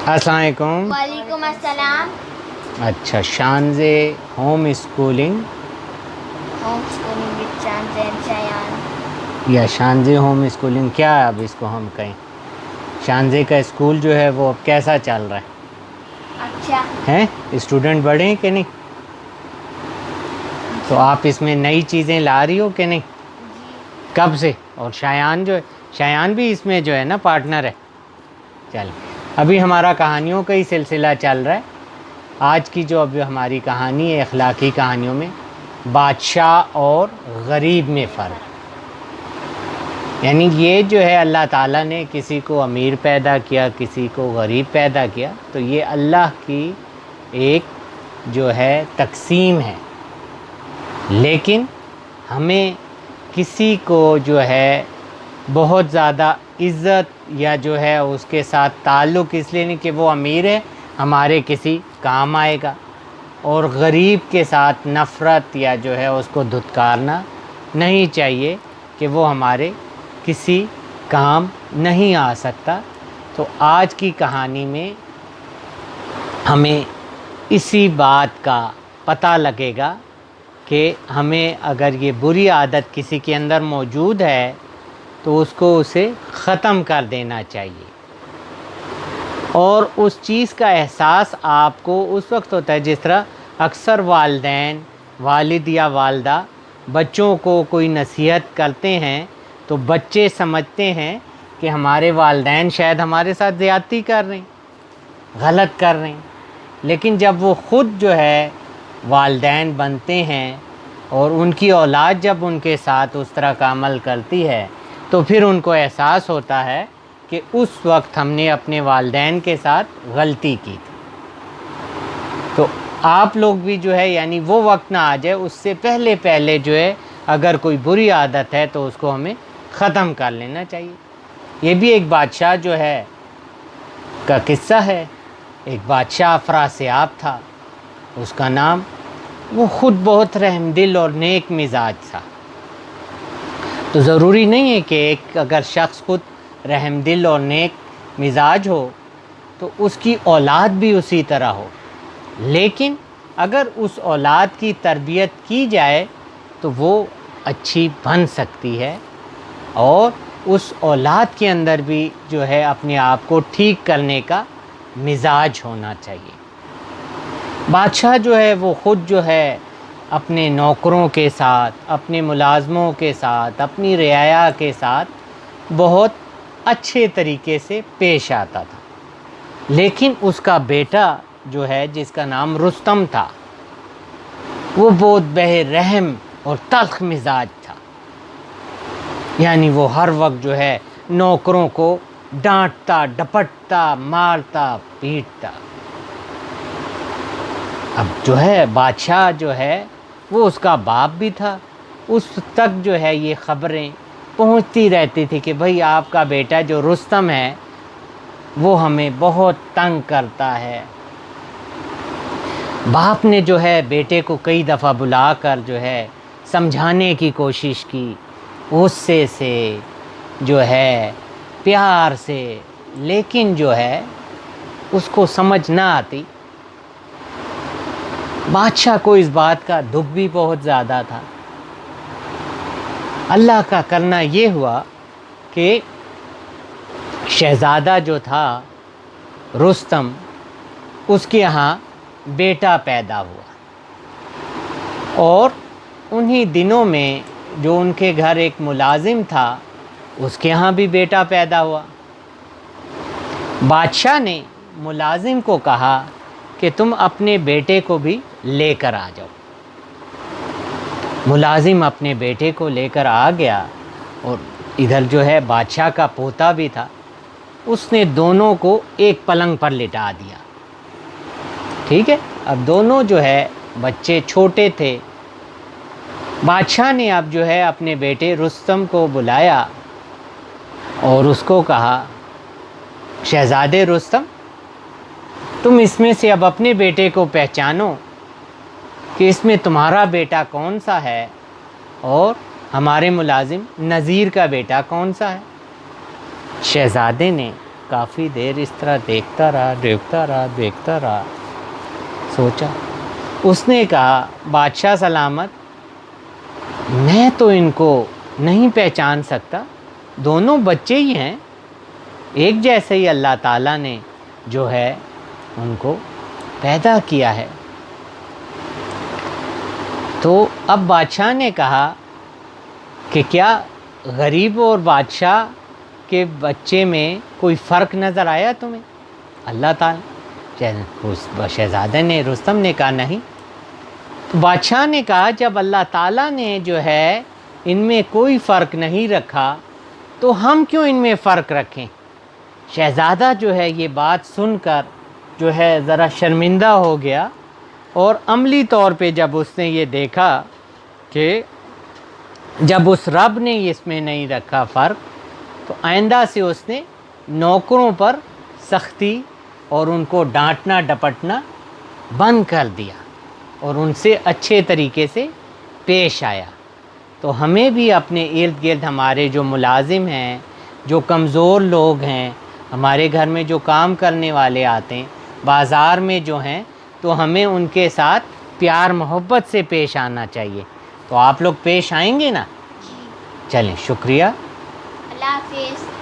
السلام علیکم۔ وعلیکم السلام۔ اچھا، Shanzay home schooling home schooling with Shanzay and Shayan. یا شانزے ہوم اسکولنگ کیا ہے اب اس کو ہم کہیں؟ شانزے کا اسکول جو ہے وہ اب کیسا چل رہا ہے؟ اچھا ہیں اسٹوڈنٹ بڑھے ہیں کہ نہیں؟ تو آپ اس میں نئی چیزیں لا رہی ہو کہ نہیں؟ کب سے؟ اور شایان جو ہے، شایان بھی اس میں جو ہے نا پارٹنر ہے۔ چل، ابھی ہمارا کہانیوں کا ہی سلسلہ چل رہا ہے۔ آج کی جو اب ہماری کہانی ہے اخلاقی کہانیوں میں بادشاہ اور غریب میں فرق، یعنی یہ جو ہے اللہ تعالیٰ نے کسی کو امیر پیدا کیا، کسی کو غریب پیدا کیا، تو یہ اللہ کی ایک جو ہے تقسیم ہے۔ لیکن ہمیں کسی کو جو ہے بہت زیادہ عزت یا جو ہے اس کے ساتھ تعلق اس لیے نہیں کہ وہ امیر ہے ہمارے کسی کام آئے گا، اور غریب کے ساتھ نفرت یا جو ہے اس کو دھتکارنا نہیں چاہیے کہ وہ ہمارے کسی کام نہیں آ سکتا۔ تو آج کی کہانی میں ہمیں اسی بات کا پتہ لگے گا کہ ہمیں اگر یہ بری عادت کسی کے اندر موجود ہے تو اس کو اسے ختم کر دینا چاہیے، اور اس چیز کا احساس آپ کو اس وقت ہوتا ہے جس طرح اکثر والدین، والد یا والدہ بچوں کو کوئی نصیحت کرتے ہیں تو بچے سمجھتے ہیں کہ ہمارے والدین شاید ہمارے ساتھ زیادتی کر رہے ہیں، غلط کر رہے ہیں، لیکن جب وہ خود جو ہے والدین بنتے ہیں اور ان کی اولاد جب ان کے ساتھ اس طرح کا عمل کرتی ہے تو پھر ان کو احساس ہوتا ہے کہ اس وقت ہم نے اپنے والدین کے ساتھ غلطی کی تھی۔ تو آپ لوگ بھی جو ہے یعنی وہ وقت نہ آ جائے، اس سے پہلے جو ہے اگر کوئی بری عادت ہے تو اس کو ہمیں ختم کر لینا چاہیے۔ یہ بھی ایک بادشاہ جو ہے کا قصہ ہے۔ ایک بادشاہ افراسیاب تھا، اس کا نام، وہ خود بہت رحم دل اور نیک مزاج تھا۔ تو ضروری نہیں ہے کہ ایک اگر شخص خود رحم دل اور نیک مزاج ہو تو اس کی اولاد بھی اسی طرح ہو، لیکن اگر اس اولاد کی تربیت کی جائے تو وہ اچھی بن سکتی ہے، اور اس اولاد کے اندر بھی جو ہے اپنے آپ کو ٹھیک کرنے کا مزاج ہونا چاہیے۔ بادشاہ جو ہے وہ خود جو ہے اپنے نوکروں کے ساتھ، اپنے ملازموں کے ساتھ، اپنی رعایا کے ساتھ بہت اچھے طریقے سے پیش آتا تھا، لیکن اس کا بیٹا جو ہے جس کا نام رستم تھا وہ بہت بے رحم اور تلخ مزاج تھا، یعنی وہ ہر وقت جو ہے نوکروں کو ڈانٹتا، ڈپٹتا، مارتا، پیٹتا۔ اب جو ہے بادشاہ جو ہے وہ اس کا باپ بھی تھا، اس تک جو ہے یہ خبریں پہنچتی رہتی تھی کہ بھئی آپ کا بیٹا جو رستم ہے وہ ہمیں بہت تنگ کرتا ہے۔ باپ نے جو ہے بیٹے کو کئی دفعہ بلا کر جو ہے سمجھانے کی کوشش کی، غصے سے جو ہے پیار سے، لیکن جو ہے اس کو سمجھ نہ آتی۔ بادشاہ کو اس بات کا دکھ بھی بہت زیادہ تھا۔ اللہ کا کرنا یہ ہوا کہ شہزادہ جو تھا رستم، اس کے یہاں بیٹا پیدا ہوا، اور انہی دنوں میں جو ان کے گھر ایک ملازم تھا اس کے یہاں بھی بیٹا پیدا ہوا۔ بادشاہ نے ملازم کو کہا کہ تم اپنے بیٹے کو بھی لے کر آ جاؤ۔ ملازم اپنے بیٹے کو لے کر آ گیا، اور ادھر جو ہے بادشاہ کا پوتا بھی تھا، اس نے دونوں کو ایک پلنگ پر لٹا دیا۔ ٹھیک ہے، اب دونوں جو ہے بچے چھوٹے تھے۔ بادشاہ نے اب جو ہے اپنے بیٹے رستم کو بلایا اور اس کو کہا، شہزادے رستم، تم اس میں سے اب اپنے بیٹے کو پہچانو کہ اس میں تمہارا بیٹا کون سا ہے اور ہمارے ملازم نذیر کا بیٹا کون سا ہے۔ شہزادے نے کافی دیر اس طرح دیکھتا رہا. سوچا. اس نے کہا بادشاہ سلامت میں تو ان کو نہیں پہچان سکتا، دونوں بچے ہی ہیں، ایک جیسے ہی اللہ تعالیٰ نے جو ہے ان کو پیدا کیا ہے. تو اب بادشاہ نے کہا کہ کیا غریب اور بادشاہ کے بچے میں کوئی فرق نظر آیا تمہیں؟ اللہ تعالیٰ شہزادے نے رستم نے کہا نہیں. بادشاہ نے کہا جب اللہ تعالیٰ نے جو ہے ان میں کوئی فرق نہیں رکھا تو ہم کیوں ان میں فرق رکھیں؟ شہزادہ جو ہے یہ بات سن کر جو ہے ذرا شرمندہ ہو گیا، اور عملی طور پہ جب اس نے یہ دیکھا کہ جب اس رب نے اس میں نہیں رکھا فرق، تو آئندہ سے اس نے نوکروں پر سختی اور ان کو ڈانٹنا ڈپٹنا بند کر دیا اور ان سے اچھے طریقے سے پیش آیا. تو ہمیں بھی اپنے ارد گرد ہمارے جو ملازم ہیں، جو کمزور لوگ ہیں، ہمارے گھر میں جو کام کرنے والے آتے ہیں، بازار میں جو ہیں، تو ہمیں ان کے ساتھ پیار محبت سے پیش آنا چاہیے. تو آپ لوگ پیش آئیں گے نا؟ چلیں، شکریہ. اللہ حافظ.